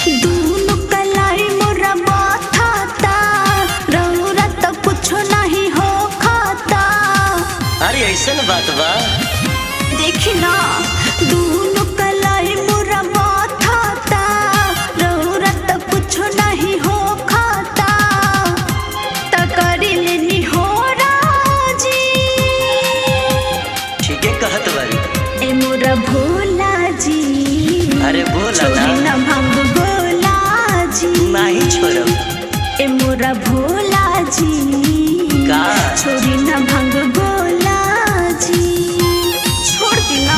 दूनो कलाई मोरा बाथाता, रौरा तो कुछो नहीं हो खाता। अरे ऐसन बात बा, देखी ना दूनो कलाई मोरा बाथाता, रौरा तो कुछो नहीं हो खाता। तकरी लेनी हो राजी, ठीक है कहत बारी। ए मोरा भोला जी, अरे बोला छोड़ी ना, ना भांग गोला जी, नहीं छोड़ब। ए मोरा भोला जी, का छोड़ी ना भांग गोला जी, छोड़ दी ना।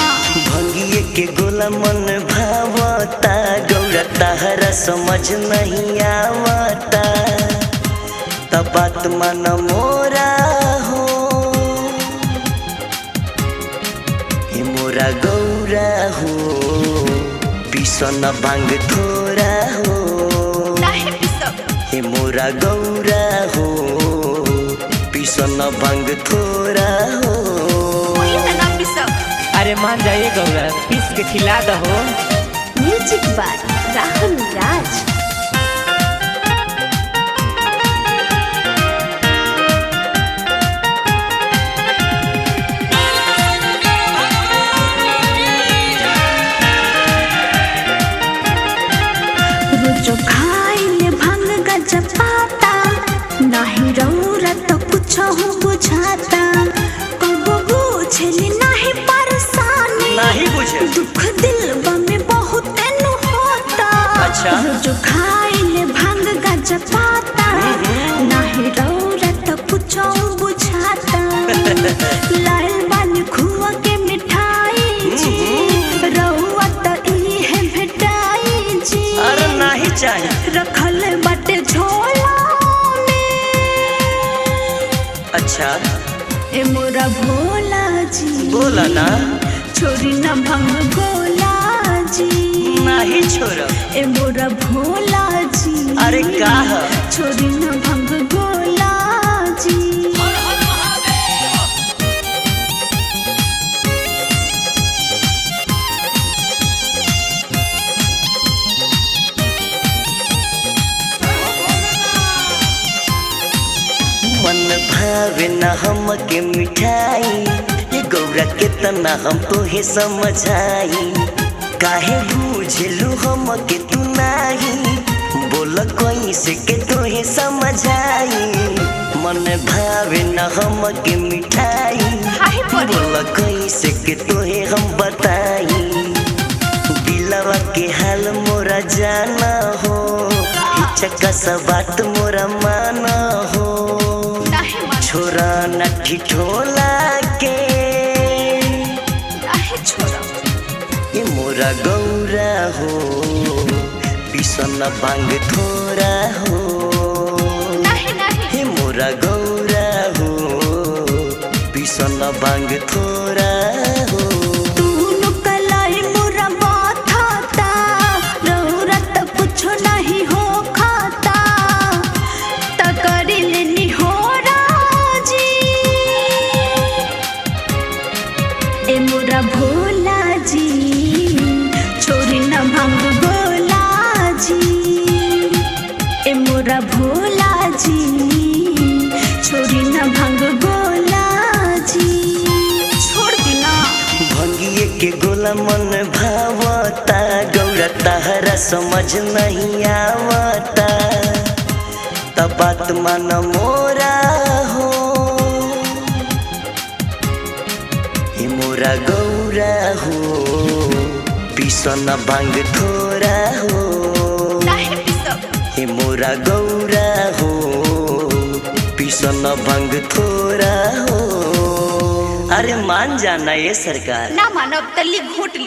भंगिए के गोला मन भावता, गौरा ताहरा समझ नहीं आवता। तब बात मन मोरा हो, हे मोरा गौरा हो, पिसन भांग थोड़ा हो। नहीं पिसब, हे मोरा गौरा हो, पिसन भांग थोड़ा हो। वही ना ना पिसब। अरे मान जाइए गौरा, पीस के खिला दहो। Music by Rahul Raj. रोजो खाइले भांग गजा पाता, नाही रौरा तो कुछ हो बुझाता। कबो बुझली नहीं परेशानी, नहीं बुझे। दुख दिल में बहुत नु होता। अच्छा। रोजो खाइले भांग गजा पाता, नाही रौरा तो कुछ हो बुझाता। लाल बानी खुआ के मिठाई जी, रौआ तो ई है भेटाई जी। अरे नहीं चाहिए। रखल बाटे झोला में, अच्छा ए मोरा भोला जी, बोला ना, छोड़ी ना भंग गोला जी, नहीं छोड़ब। ए मोरा भोला जी, अरे का है? छोड़ी ना भंग गोला जी। मन भावे न हम के मिठाई, ये गौरा के तना हम तो हे समझाई। काहे बुझलू हम के तू नहीं, बोल कोई से के तो हे समझाई। मन भावे न हम के मिठाई, बोल कोई से के तो हे हम बताई। दिलवा के हाल मोरा जाना हो, चक्का सा बात मोरा माना हो। छोरा नठी ठोला के, ये मोरा गौरा हो, पिसन भांग थोड़ा हो। हे मोरा गौरा हो, पिसन भांग थोड़ा हो। दूनो कलाई मोरा बाथाता, रौरा तो कुछो नहीं हो खाता। तकरी लेनी हो राजी, ए मोरा भोला जी, छोड़ी ना भांग गोला जी, ए मोरा भोला जी, छोड़ी ना भांग गोला जी, छोड़ दी ना। भंगिए के गोला मन भावता, गौरा ताहरा समझ नहीं आवता। तब बात मन मोरा हो, हे मोरा गौरा हो, पिसन भांग थोड़ा हो। हे मोरा गौरा हो, पिसन भांग थोड़ा हो। अरे मान जाना ये सरकार। ना मानव तली घोट ली।